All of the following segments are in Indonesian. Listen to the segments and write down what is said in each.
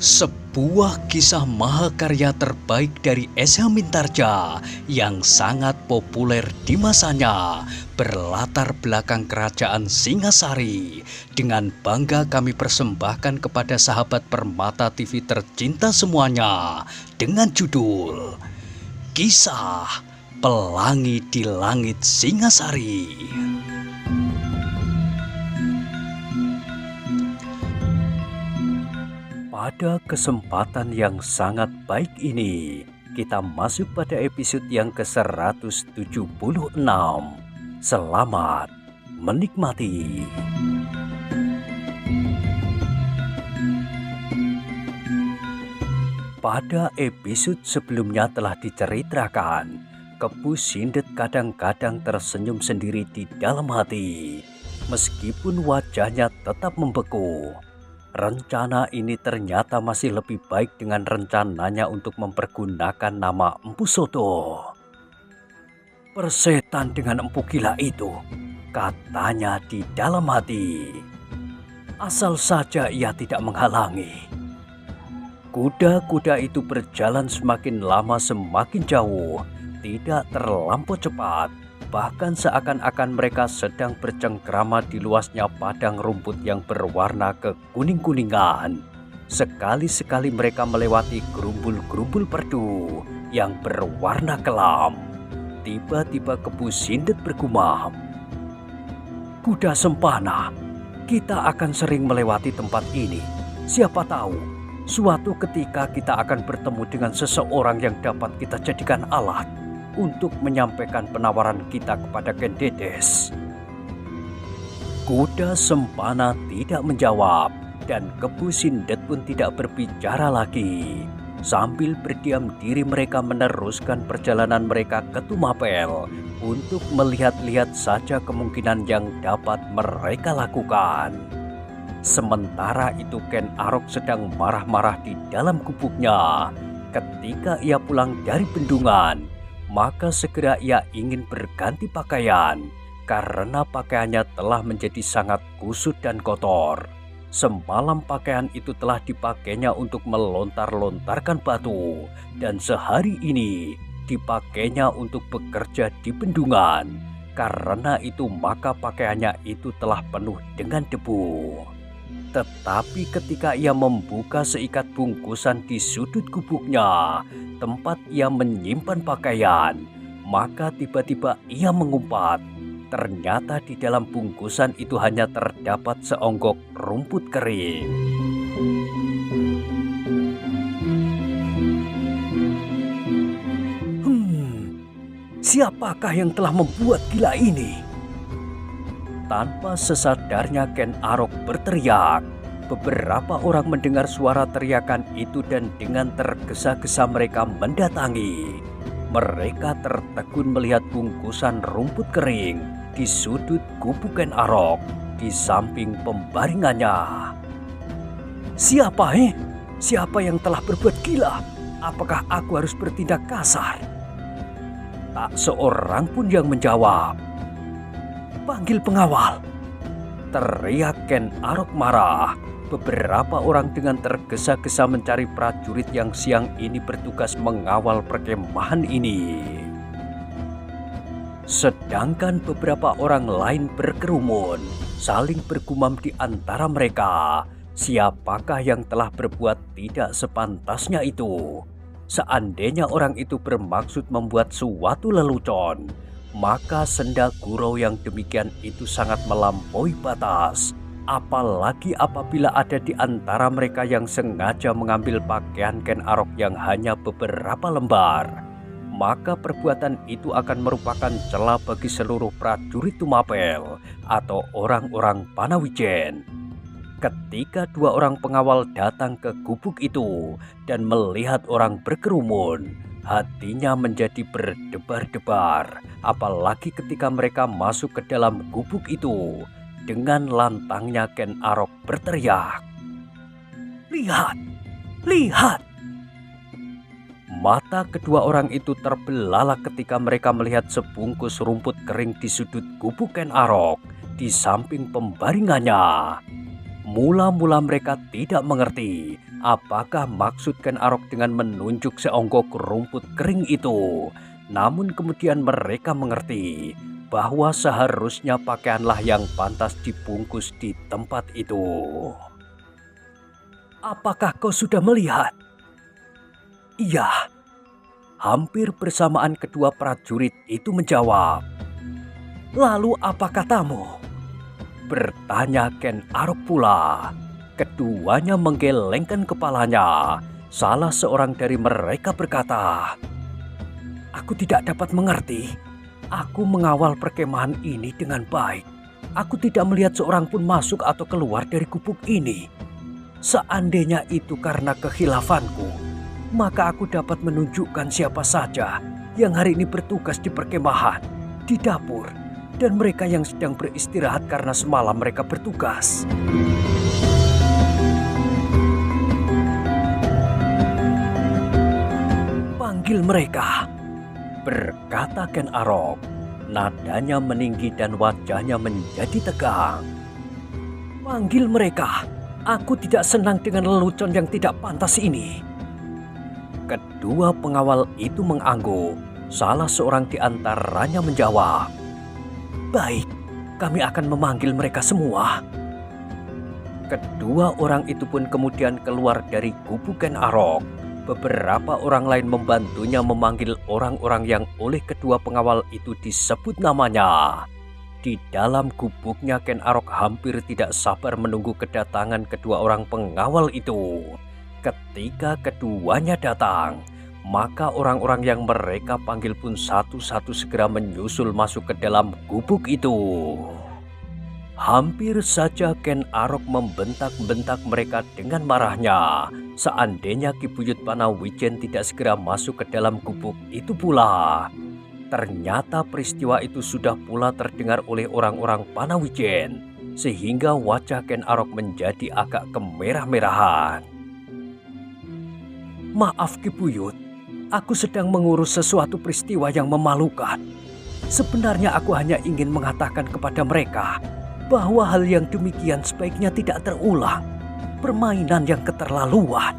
Sebuah kisah mahakarya terbaik dari S.H. Mintarja yang sangat populer di masanya berlatar belakang kerajaan Singasari. Dengan bangga kami persembahkan kepada sahabat Permata TV tercinta semuanya dengan judul Kisah Pelangi di Langit Singasari. Pada kesempatan yang sangat baik ini, kita masuk pada episode yang ke-176. Selamat menikmati. Pada episode sebelumnya telah diceritakan, Kepu Sindet kadang-kadang tersenyum sendiri di dalam hati, meskipun wajahnya tetap membeku. Rencana ini ternyata masih lebih baik dengan rencananya untuk mempergunakan nama Empu Soto. Persetan dengan empu gila itu, katanya di dalam hati. Asal saja ia tidak menghalangi. Kuda-kuda itu berjalan semakin lama semakin jauh, tidak terlampau cepat. Bahkan seakan-akan mereka sedang bercengkrama di luasnya padang rumput yang berwarna kekuning-kuningan. Sekali-sekali mereka melewati gerumbul-gerumbul perdu yang berwarna kelam. Tiba-tiba Kepu Sindet bergumam, "Kuda Sempana, kita akan sering melewati tempat ini. Siapa tahu, suatu ketika kita akan bertemu dengan seseorang yang dapat kita jadikan alat untuk menyampaikan penawaran kita kepada Ken Dedes." Kuda Sempana tidak menjawab dan Kepu Sindet pun tidak berbicara lagi. Sambil berdiam diri mereka meneruskan perjalanan mereka ke Tumapel untuk melihat-lihat saja kemungkinan yang dapat mereka lakukan. Sementara itu Ken Arok sedang marah-marah di dalam gubuknya. Ketika ia pulang dari bendungan, maka segera ia ingin berganti pakaian karena pakaiannya telah menjadi sangat kusut dan kotor. Semalam pakaian itu telah dipakainya untuk melontar-lontarkan batu dan sehari ini dipakainya untuk bekerja di bendungan. Karena itu maka pakaiannya itu telah penuh dengan debu. Tetapi ketika ia membuka seikat bungkusan di sudut gubuknya, tempat ia menyimpan pakaian, maka tiba-tiba ia mengumpat. Ternyata di dalam bungkusan itu hanya terdapat seonggok rumput kering. Siapakah yang telah membuat gila ini? Tanpa sesadarnya Ken Arok berteriak. Beberapa orang mendengar suara teriakan itu dan dengan tergesa-gesa mereka mendatangi. Mereka tertegun melihat bungkusan rumput kering di sudut gubuk Ken Arok di samping pembaringannya. Siapa yang telah berbuat gila? Apakah aku harus bertindak kasar? Tak seorang pun yang menjawab. Panggil pengawal, teriak Ken Arok marah. Beberapa orang dengan tergesa-gesa mencari prajurit yang siang ini bertugas mengawal perkemahan ini. Sedangkan beberapa orang lain berkerumun, saling bergumam di antara mereka. Siapakah yang telah berbuat tidak sepantasnya itu? Seandainya orang itu bermaksud membuat suatu lelucon, maka senda gurau yang demikian itu sangat melampaui batas. Apalagi apabila ada di antara mereka yang sengaja mengambil pakaian Ken Arok yang hanya beberapa lembar, maka perbuatan itu akan merupakan celah bagi seluruh prajurit Tumapel atau orang-orang Panawijen. Ketika dua orang pengawal datang ke gubuk itu dan melihat orang berkerumun, hatinya menjadi berdebar-debar. Apalagi ketika mereka masuk ke dalam gubuk itu. Dengan lantangnya Ken Arok berteriak, "Lihat! Lihat!" Mata kedua orang itu terbelalak ketika mereka melihat sebungkus rumput kering di sudut gubuk Ken Arok di samping pembaringannya. Mula-mula mereka tidak mengerti apakah maksud Ken Arok dengan menunjuk seonggok rumput kering itu. Namun kemudian mereka mengerti bahwa seharusnya pakaianlah yang pantas dibungkus di tempat itu. Apakah kau sudah melihat? Iya. Hampir bersamaan kedua prajurit itu menjawab. Lalu apa katamu? Bertanya Ken Arok pula. Keduanya menggelengkan kepalanya. Salah seorang dari mereka berkata, aku tidak dapat mengerti. Aku mengawal perkemahan ini dengan baik. Aku tidak melihat seorang pun masuk atau keluar dari gubuk ini. Seandainya itu karena kehilafanku, maka aku dapat menunjukkan siapa saja yang hari ini bertugas di perkemahan, di dapur, dan mereka yang sedang beristirahat karena semalam mereka bertugas. Panggil mereka, berkata Ken Arok. Nadanya meninggi dan wajahnya menjadi tegang. Panggil mereka, aku tidak senang dengan lelucon yang tidak pantas ini. Kedua pengawal itu mengangguk. Salah seorang di antaranya menjawab, baik, kami akan memanggil mereka semua. Kedua orang itu pun kemudian keluar dari gubuk Ken Arok. Beberapa orang lain membantunya memanggil orang-orang yang oleh kedua pengawal itu disebut namanya. Di dalam gubuknya Ken Arok hampir tidak sabar menunggu kedatangan kedua orang pengawal itu. Ketika keduanya datang, maka orang-orang yang mereka panggil pun satu-satu segera menyusul masuk ke dalam gubuk itu. Hampir saja Ken Arok membentak-bentak mereka dengan marahnya. Seandainya Ki Buyut Panawijen tidak segera masuk ke dalam gubuk itu pula. Ternyata peristiwa itu sudah pula terdengar oleh orang-orang Panawijen, sehingga wajah Ken Arok menjadi agak kemerah-merahan. Maaf Ki Buyut, aku sedang mengurus sesuatu peristiwa yang memalukan. Sebenarnya aku hanya ingin mengatakan kepada mereka bahwa hal yang demikian sebaiknya tidak terulang. Permainan yang keterlaluan.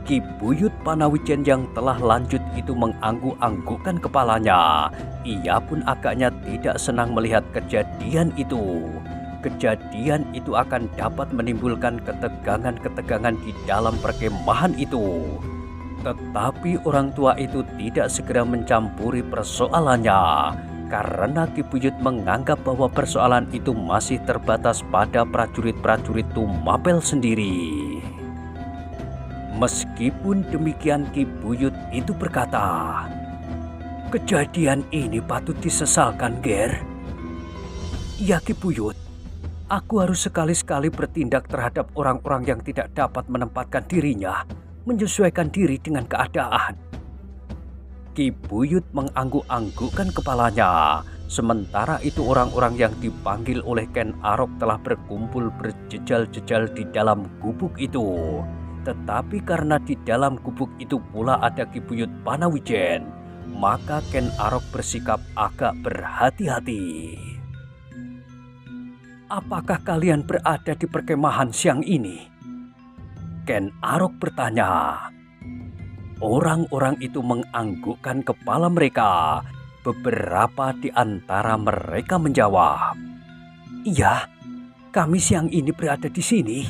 Ki Buyut Panawijen yang telah lanjut itu mengangguk-anggukkan kepalanya. Ia pun agaknya tidak senang melihat kejadian itu. Kejadian itu akan dapat menimbulkan ketegangan-ketegangan di dalam perkemahan itu. Tetapi orang tua itu tidak segera mencampuri persoalannya. Karena Ki Buyut menganggap bahwa persoalan itu masih terbatas pada prajurit-prajurit Tumapel sendiri. Meskipun demikian Ki Buyut itu berkata, kejadian ini patut disesalkan, Ger. Ya Ki Buyut, aku harus sekali-sekali bertindak terhadap orang-orang yang tidak dapat menempatkan dirinya, menyesuaikan diri dengan keadaan. Ki Buyut mengangguk-anggukkan kepalanya. Sementara itu orang-orang yang dipanggil oleh Ken Arok telah berkumpul berjejal-jejal di dalam gubuk itu. Tetapi karena di dalam gubuk itu pula ada Ki Buyut Panawijen, maka Ken Arok bersikap agak berhati-hati. Apakah kalian berada di perkemahan siang ini? Ken Arok bertanya. Orang-orang itu menganggukkan kepala mereka. Beberapa di antara mereka menjawab, iya, kami siang ini berada di sini.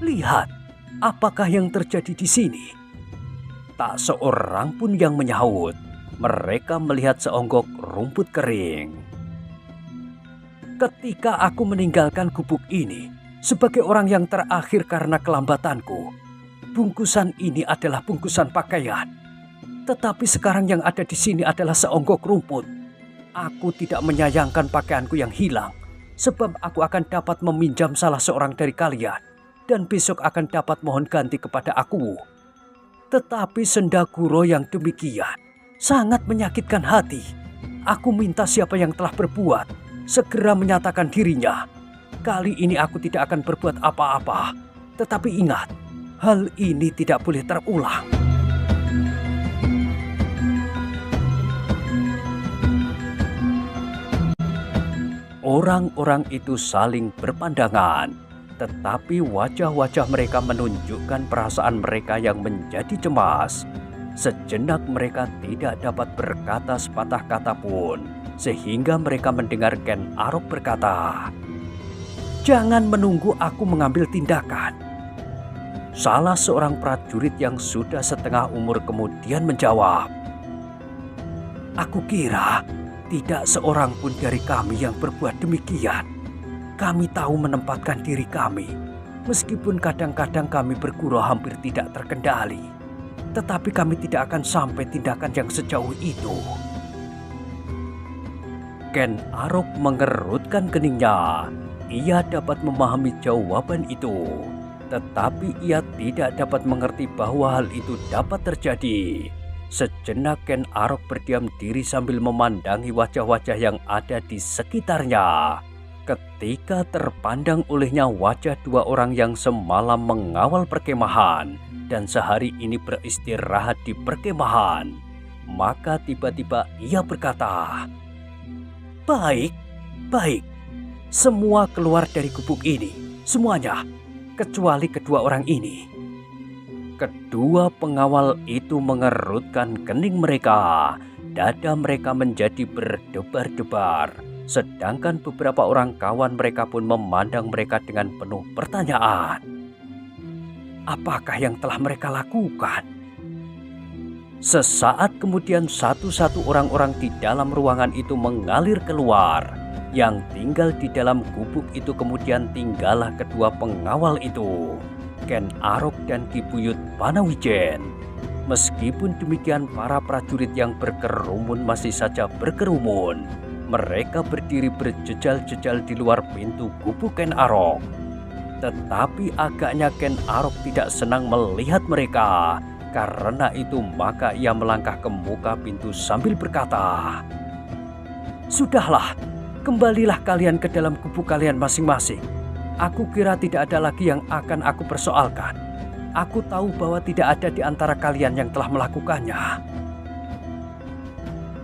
Lihat, apakah yang terjadi di sini? Tak seorang pun yang menyahut. Mereka melihat seonggok rumput kering. Ketika aku meninggalkan gubuk ini sebagai orang yang terakhir karena kelambatanku, bungkusan ini adalah bungkusan pakaian. Tetapi sekarang yang ada di sini adalah seonggok rumput. Aku tidak menyayangkan pakaianku yang hilang, sebab aku akan dapat meminjam salah seorang dari kalian, dan besok akan dapat mohon ganti kepada aku. Tetapi Sendaguro yang demikian sangat menyakitkan hati. Aku minta siapa yang telah berbuat segera menyatakan dirinya. Kali ini aku tidak akan berbuat apa-apa. Tetapi ingat, hal ini tidak boleh terulang. Orang-orang itu saling berpandangan. tetapi wajah-wajah mereka menunjukkan perasaan mereka yang menjadi cemas. Sejenak mereka tidak dapat berkata sepatah kata pun, sehingga mereka mendengar Ken Arok berkata, "Jangan menunggu aku mengambil tindakan." Salah seorang prajurit yang sudah setengah umur kemudian menjawab, "Aku kira tidak seorang pun dari kami yang berbuat demikian. Kami tahu menempatkan diri kami, meskipun kadang-kadang kami bergurau hampir tidak terkendali. Tetapi kami tidak akan sampai tindakan yang sejauh itu." Ken Arok mengerutkan keningnya. Ia dapat memahami jawaban itu, tetapi ia tidak dapat mengerti bahwa hal itu dapat terjadi. Sejenak Ken Arok berdiam diri sambil memandangi wajah-wajah yang ada di sekitarnya. Ketika terpandang olehnya wajah dua orang yang semalam mengawal perkemahan dan sehari ini beristirahat di perkemahan, maka tiba-tiba ia berkata, "Baik, baik. Semua keluar dari gubuk ini, semuanya, kecuali kedua orang ini." Kedua pengawal itu mengerutkan kening mereka. Dada mereka menjadi berdebar-debar. Sedangkan beberapa orang kawan mereka pun memandang mereka dengan penuh pertanyaan. Apakah yang telah mereka lakukan? Sesaat kemudian satu-satu orang-orang di dalam ruangan itu mengalir keluar. Yang tinggal di dalam gubuk itu kemudian tinggallah kedua pengawal itu, Ken Arok dan Ki Buyut Panawijen. Meskipun demikian, para prajurit yang berkerumun masih saja berkerumun. Mereka berdiri berjejal-jejal di luar pintu gubuk Ken Arok. Tetapi agaknya Ken Arok tidak senang melihat mereka. Karena itu maka ia melangkah ke muka pintu sambil berkata, "Sudahlah, kembalilah kalian ke dalam gubuk kalian masing-masing. Aku kira tidak ada lagi yang akan aku persoalkan. Aku tahu bahwa tidak ada di antara kalian yang telah melakukannya."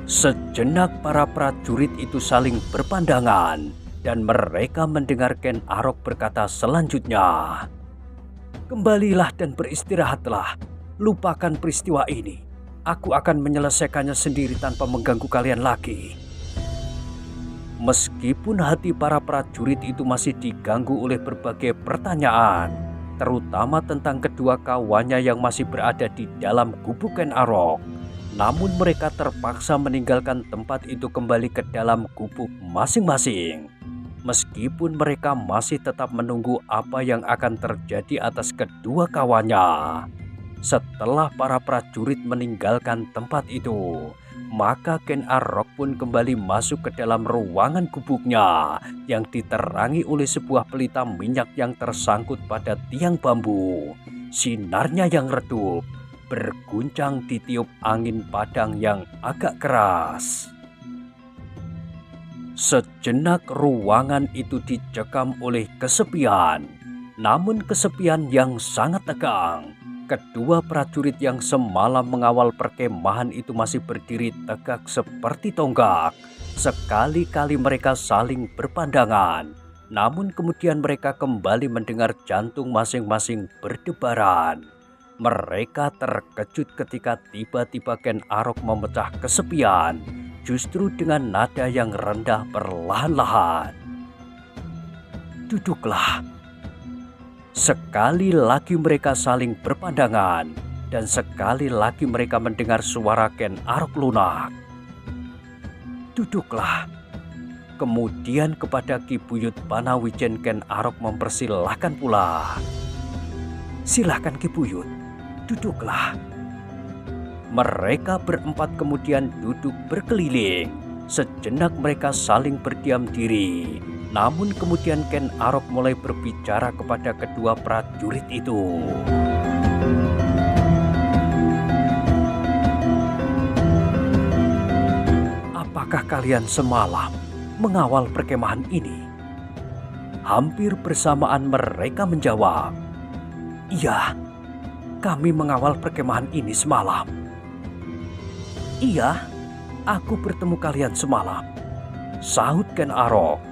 Sejenak para prajurit itu saling berpandangan dan mereka mendengar Ken Arok berkata selanjutnya, "Kembalilah dan beristirahatlah. Lupakan peristiwa ini. Aku akan menyelesaikannya sendiri tanpa mengganggu kalian lagi." Meskipun hati para prajurit itu masih diganggu oleh berbagai pertanyaan, terutama tentang kedua kawannya yang masih berada di dalam gubuk Ken Arok, namun mereka terpaksa meninggalkan tempat itu kembali ke dalam gubuk masing-masing. Meskipun mereka masih tetap menunggu apa yang akan terjadi atas kedua kawannya. Setelah para prajurit meninggalkan tempat itu, maka Ken Arok pun kembali masuk ke dalam ruangan gubuknya yang diterangi oleh sebuah pelita minyak yang tersangkut pada tiang bambu. Sinarnya yang redup berguncang ditiup angin padang yang agak keras. Sejenak ruangan itu dicekam oleh kesepian, namun kesepian yang sangat tegang. Kedua prajurit yang semalam mengawal perkemahan itu masih berdiri tegak seperti tonggak. Sekali-kali mereka saling berpandangan, namun kemudian mereka kembali mendengar jantung masing-masing berdebaran. Mereka terkejut ketika tiba-tiba Ken Arok memecah kesepian, justru dengan nada yang rendah perlahan-lahan. "Duduklah." Sekali lagi mereka saling berpandangan dan sekali lagi mereka mendengar suara Ken Arok lunak. "Duduklah." Kemudian kepada Ki Buyut Panawijen Ken Arok mempersilahkan pula. "Silahkan Ki Buyut, duduklah." Mereka berempat kemudian duduk berkeliling. Sejenak mereka saling berdiam diri. Namun kemudian Ken Arok mulai berbicara kepada kedua prajurit itu. "Apakah kalian semalam mengawal perkemahan ini?" Hampir bersamaan mereka menjawab, "Iya, kami mengawal perkemahan ini semalam." "Iya, aku bertemu kalian semalam," sahut Ken Arok.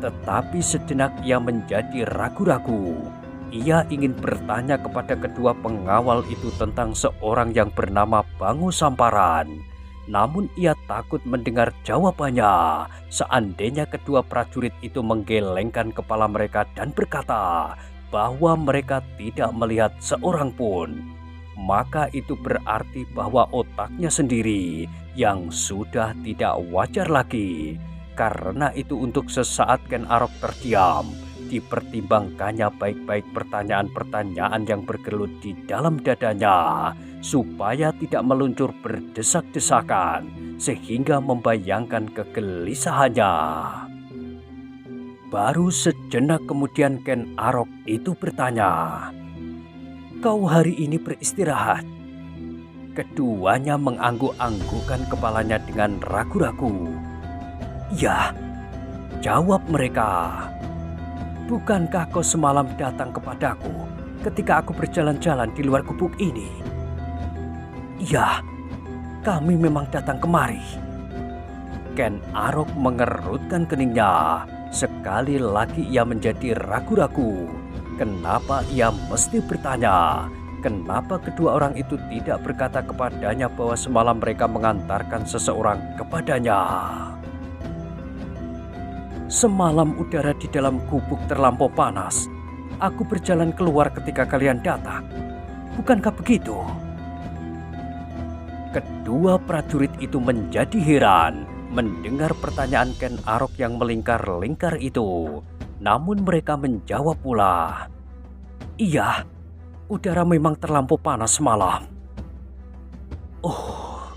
Tetapi sejenak ia menjadi ragu-ragu. Ia ingin bertanya kepada kedua pengawal itu tentang seorang yang bernama Bangu Samparan. Namun ia takut mendengar jawabannya. Seandainya kedua prajurit itu menggelengkan kepala mereka dan berkata bahwa mereka tidak melihat seorang pun, maka itu berarti bahwa otaknya sendiri yang sudah tidak wajar lagi. Karena itu untuk sesaat Ken Arok terdiam. Dipertimbangkannya baik-baik pertanyaan-pertanyaan yang bergelut di dalam dadanya, supaya tidak meluncur berdesak-desakan sehingga membayangkan kegelisahannya. Baru sejenak kemudian Ken Arok itu bertanya, "Kau hari ini beristirahat?" Keduanya mengangguk-anggukkan kepalanya dengan ragu-ragu. "Ya," jawab mereka. "Bukankah kau semalam datang kepadaku ketika aku berjalan-jalan di luar gubuk ini?" "Ya, kami memang datang kemari." Ken Arok mengerutkan keningnya. Sekali lagi ia menjadi ragu-ragu. Kenapa ia mesti bertanya? Kenapa kedua orang itu tidak berkata kepadanya bahwa semalam mereka mengantarkan seseorang kepadanya? "Semalam udara di dalam gubuk terlampau panas. Aku berjalan keluar ketika kalian datang. Bukankah begitu?" Kedua prajurit itu menjadi heran mendengar pertanyaan Ken Arok yang melingkar-lingkar itu. Namun mereka menjawab pula, "Iya, udara memang terlampau panas semalam." "Oh,"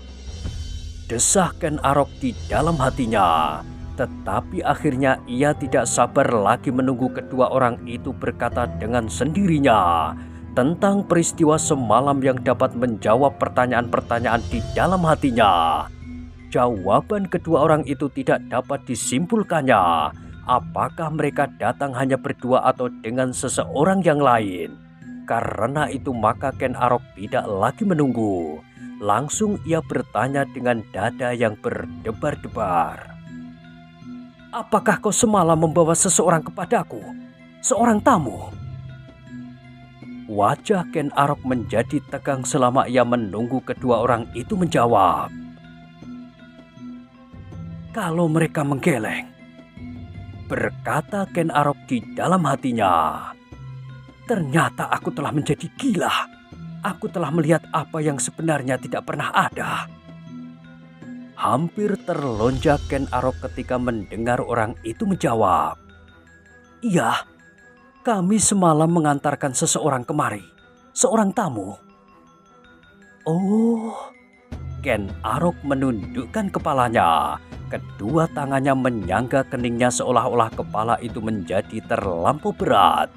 desah Ken Arok di dalam hatinya. Tetapi akhirnya ia tidak sabar lagi menunggu kedua orang itu berkata dengan sendirinya tentang peristiwa semalam yang dapat menjawab pertanyaan-pertanyaan di dalam hatinya. Jawaban kedua orang itu tidak dapat disimpulkannya. Apakah mereka datang hanya berdua atau dengan seseorang yang lain? Karena itu maka Ken Arok tidak lagi menunggu. Langsung ia bertanya dengan dada yang berdebar-debar, "Apakah kau semalam membawa seseorang kepadaku? Seorang tamu?" Wajah Ken Arok menjadi tegang selama ia menunggu kedua orang itu menjawab. "Kalau mereka menggeleng," berkata Ken Arok di dalam hatinya, "ternyata aku telah menjadi gila. Aku telah melihat apa yang sebenarnya tidak pernah ada." Hampir terlonjak Ken Arok ketika mendengar orang itu menjawab, "Iya, kami semalam mengantarkan seseorang kemari. Seorang tamu." "Oh," Ken Arok menundukkan kepalanya. Kedua tangannya menyangga keningnya seolah-olah kepala itu menjadi terlampau berat.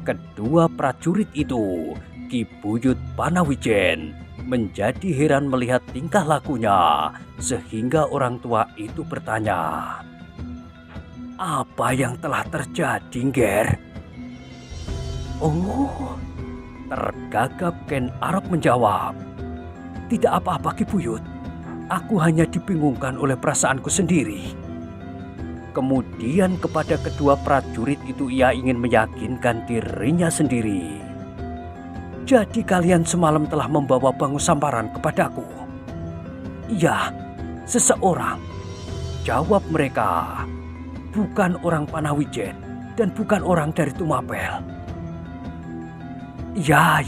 Kedua prajurit itu, Ki Buyut Panawijen, menjadi heran melihat tingkah lakunya, sehingga orang tua itu bertanya, "Apa yang telah terjadi, Ngger?" "Oh," tergagap Ken Arok menjawab, "Tidak apa-apa Ki Buyut. Aku hanya dibingungkan oleh perasaanku sendiri." Kemudian kepada kedua prajurit itu ia ingin meyakinkan dirinya sendiri. "Jadi kalian semalam telah membawa Bangu Samparan kepadaku?" "Iya, seseorang," jawab mereka. "Bukan orang Panawijen dan bukan orang dari Tumapel." Ya,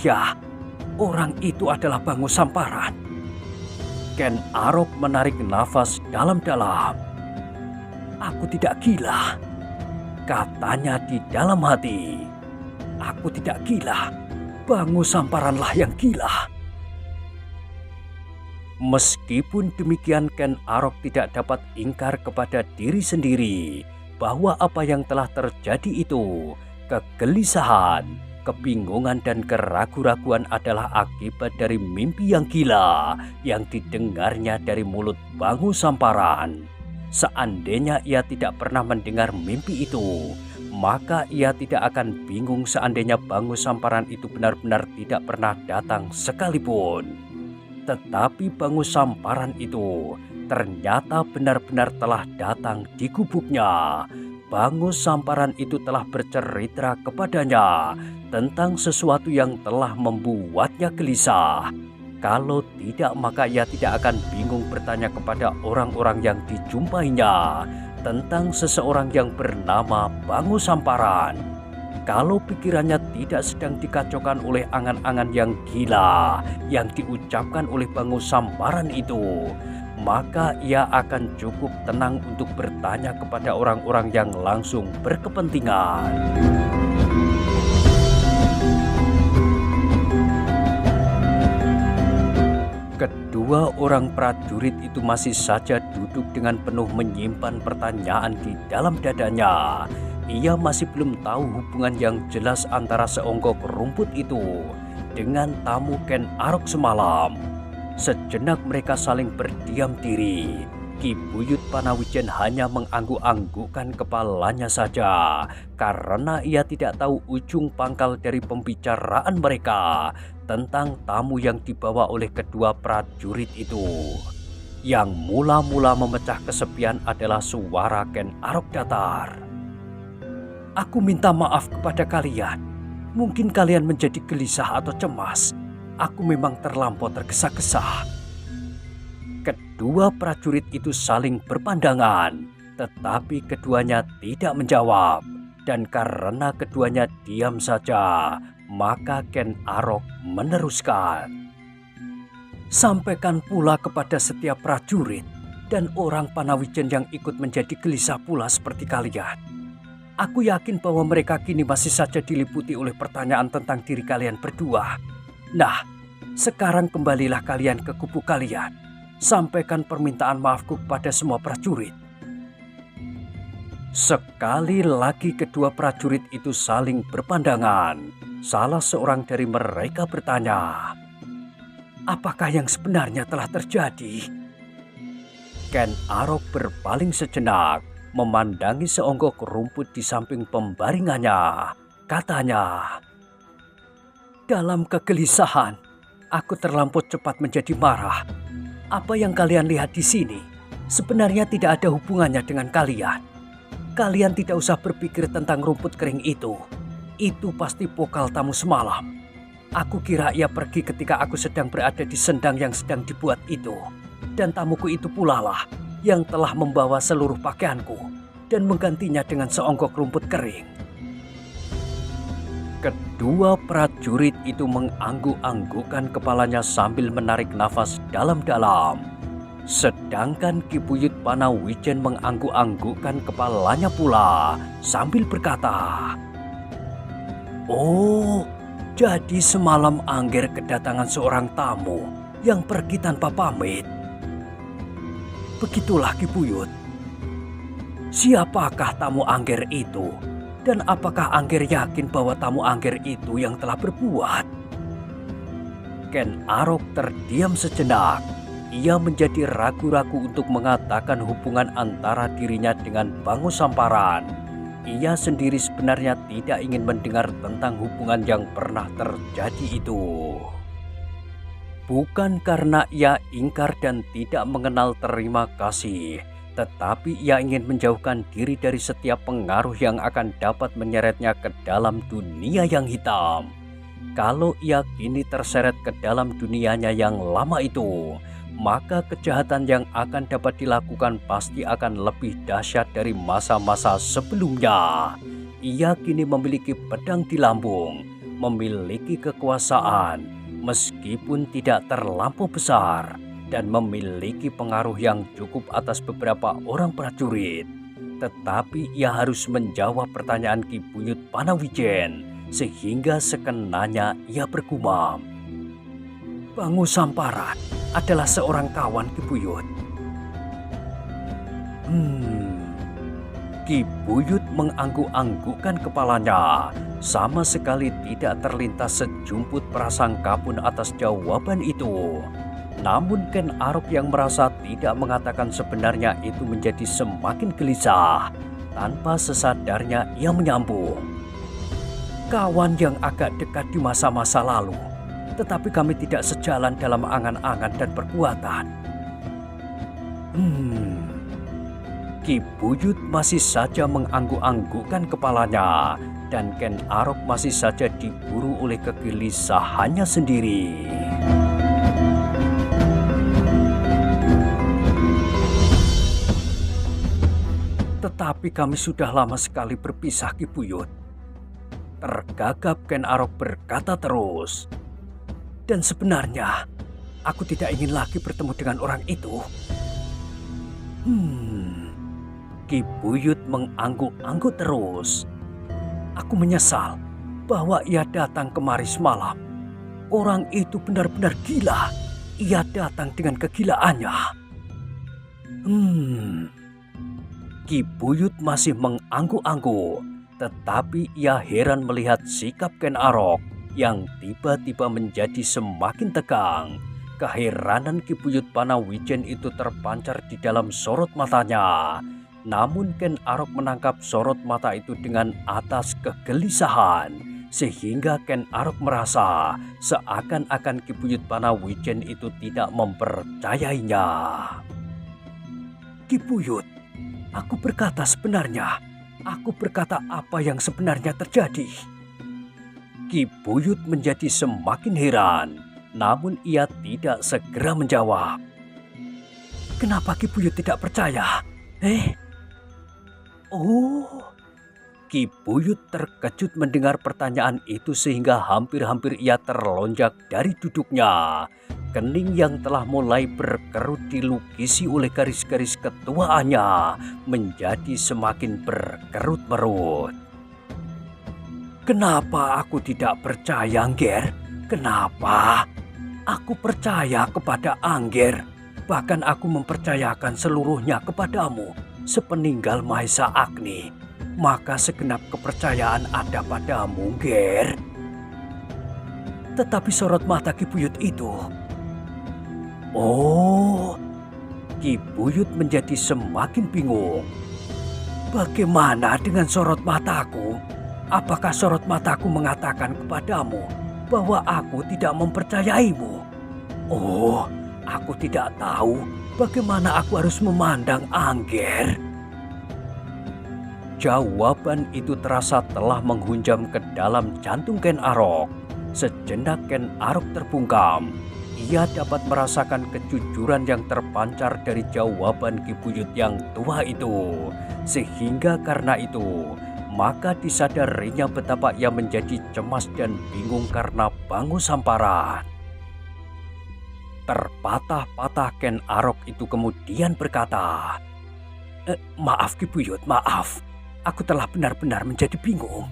orang itu adalah Bangu Samparan." Ken Arok menarik nafas dalam-dalam. "Aku tidak gila," katanya di dalam hati. "Aku tidak gila. Bangu Samparanlah yang gila." Meskipun demikian Ken Arok tidak dapat ingkar kepada diri sendiri bahwa apa yang telah terjadi itu, kegelisahan, kebingungan dan keraguan-raguan adalah akibat dari mimpi yang gila yang didengarnya dari mulut Bangu Samparan. Seandainya ia tidak pernah mendengar mimpi itu, maka ia tidak akan bingung seandainya Bangu Samparan itu benar-benar tidak pernah datang sekalipun. Tetapi Bangu Samparan itu ternyata benar-benar telah datang di gubuknya. Bangus Samparan itu telah bercerita kepadanya tentang sesuatu yang telah membuatnya gelisah. Kalau tidak, maka ia tidak akan bingung bertanya kepada orang-orang yang dijumpainya tentang seseorang yang bernama Bangus Samparan. Kalau pikirannya tidak sedang dikacaukan oleh angan-angan yang gila yang diucapkan oleh Bangus Samparan itu, maka ia akan cukup tenang untuk bertanya kepada orang-orang yang langsung berkepentingan. Kedua orang prajurit itu masih saja duduk dengan penuh menyimpan pertanyaan di dalam dadanya. Ia masih belum tahu hubungan yang jelas antara seonggok rumput itu dengan tamu Ken Arok semalam. Sejenak mereka saling berdiam diri. Ki Buyut Panawijen hanya mengangguk-anggukkan kepalanya saja karena ia tidak tahu ujung pangkal dari pembicaraan mereka tentang tamu yang dibawa oleh kedua prajurit itu. Yang mula-mula memecah kesepian adalah suara Ken Arok datar. "Aku minta maaf kepada kalian. Mungkin kalian menjadi gelisah atau cemas. Aku memang terlampau tergesa-gesa." Kedua prajurit itu saling berpandangan, tetapi keduanya tidak menjawab. Dan karena keduanya diam saja, maka Ken Arok meneruskan. "Sampaikan pula kepada setiap prajurit dan orang Panawijen yang ikut menjadi gelisah pula seperti kalian. Aku yakin bahwa mereka kini masih saja diliputi oleh pertanyaan tentang diri kalian berdua. Nah, sekarang kembalilah kalian ke kubu kalian. Sampaikan permintaan maafku kepada semua prajurit." Sekali lagi kedua prajurit itu saling berpandangan. Salah seorang dari mereka bertanya, "Apakah yang sebenarnya telah terjadi?" Ken Arok berpaling sejenak, memandangi seonggok rumput di samping pembaringannya. Katanya, "Dalam kegelisahan, aku terlampau cepat menjadi marah. Apa yang kalian lihat di sini sebenarnya tidak ada hubungannya dengan kalian. Kalian tidak usah berpikir tentang rumput kering itu. Itu pasti pokal tamu semalam. Aku kira ia pergi ketika aku sedang berada di sendang yang sedang dibuat itu. Dan tamuku itu pula lah yang telah membawa seluruh pakaianku dan menggantinya dengan seonggok rumput kering." Kedua prajurit itu mengangguk-anggukkan kepalanya sambil menarik nafas dalam-dalam. Sedangkan Ki Buyut Panawijen mengangguk-anggukkan kepalanya pula sambil berkata, "Oh, jadi semalam Angger kedatangan seorang tamu yang pergi tanpa pamit. Begitulah Ki Buyut. Siapakah tamu Angger itu? Dan apakah Angger yakin bahwa tamu Angger itu yang telah berbuat?" Ken Arok terdiam sejenak. Ia menjadi ragu-ragu untuk mengatakan hubungan antara dirinya dengan Bangus Samparan. Ia sendiri sebenarnya tidak ingin mendengar tentang hubungan yang pernah terjadi itu. Bukan karena ia ingkar dan tidak mengenal terima kasih, tetapi ia ingin menjauhkan diri dari setiap pengaruh yang akan dapat menyeretnya ke dalam dunia yang hitam. Kalau ia kini terseret ke dalam dunianya yang lama itu, maka kejahatan yang akan dapat dilakukan pasti akan lebih dahsyat dari masa-masa sebelumnya. Ia kini memiliki pedang di lambung, memiliki kekuasaan, meskipun tidak terlampau besar, dan memiliki pengaruh yang cukup atas beberapa orang prajurit. Tetapi ia harus menjawab pertanyaan Ki Buyut Panawijen, sehingga sekenanya ia bergumam, "Bangus Samparan adalah seorang kawan Ki Buyut." Ki Buyut mengangguk-anggukkan kepalanya. Sama sekali tidak terlintas sejumput prasangka pun atas jawaban itu. Namun Ken Arok yang merasa tidak mengatakan sebenarnya itu menjadi semakin gelisah. Tanpa sesadarnya ia menyambung, "Kawan yang agak dekat di masa-masa lalu, tetapi kami tidak sejalan dalam angan-angan dan perbuatan." Ki Buyut masih saja mengangguk-anggukkan kepalanya dan Ken Arok masih saja diburu oleh kegelisahannya sendiri. Tetapi kami sudah lama sekali berpisah, Ki Buyut. Tergagap Ken Arok berkata terus. Dan sebenarnya aku tidak ingin lagi bertemu dengan orang itu. Ki Buyut mengangguk-angguk terus. Aku menyesal bahwa ia datang kemari semalam. Orang itu benar-benar gila. Ia datang dengan kegilaannya. Ki Buyut masih mengangguk-angguk, tetapi ia heran melihat sikap Ken Arok yang tiba-tiba menjadi semakin tegang. Keheranan Ki Buyut Panawijen itu terpancar di dalam sorot matanya. Namun Ken Arok menangkap sorot mata itu dengan atas kegelisahan, sehingga Ken Arok merasa seakan-akan Ki Buyut Panawijen itu tidak mempercayainya. Ki Buyut, aku berkata sebenarnya. Aku berkata apa yang sebenarnya terjadi. Ki Buyut menjadi semakin heran, namun ia tidak segera menjawab. Kenapa Ki Buyut tidak percaya? Ki Buyut terkejut mendengar pertanyaan itu sehingga hampir-hampir ia terlonjak dari duduknya. Kening yang telah mulai berkerut dilukisi oleh garis-garis ketuaannya menjadi semakin berkerut-merut. Kenapa aku tidak percaya, Angger? Kenapa? Aku percaya kepada Angger. Bahkan aku mempercayakan seluruhnya kepadamu. Sepeninggal Mahesa Agni, maka segenap kepercayaan ada padamu, Ger. Tetapi sorot mata Ki Buyut itu... Ki Buyut menjadi semakin bingung. Bagaimana dengan sorot mataku? Apakah sorot mataku mengatakan kepadamu bahwa aku tidak mempercayaimu? Aku tidak tahu bagaimana aku harus memandang Angger. Jawaban itu terasa telah menghunjam ke dalam jantung Ken Arok. Sejenak Ken Arok terbungkam. Ia dapat merasakan kejujuran yang terpancar dari jawaban Ki Buyut yang tua itu. Sehingga karena itu, maka disadarinya betapa ia menjadi cemas dan bingung karena Bangu Samparan. Terpatah-patah Ken Arok itu kemudian berkata, "Maaf Ki Buyut, maaf. Aku telah benar-benar menjadi bingung."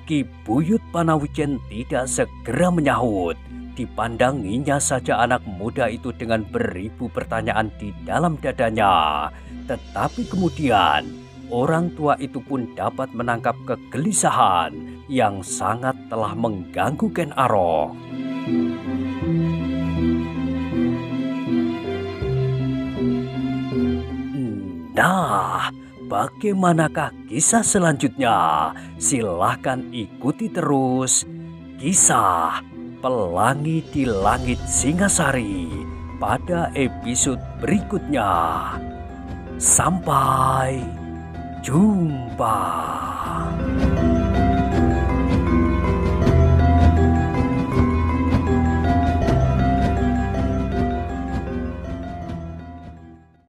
Ki Buyut Panawijen tidak segera menyahut. Dipandanginya saja anak muda itu dengan beribu pertanyaan di dalam dadanya. Tetapi kemudian orang tua itu pun dapat menangkap kegelisahan yang sangat telah mengganggu Ken Arok. Nah, bagaimanakah kisah selanjutnya? Silahkan ikuti terus kisah Pelangi di Langit Singasari pada episode berikutnya. Sampai jumpa.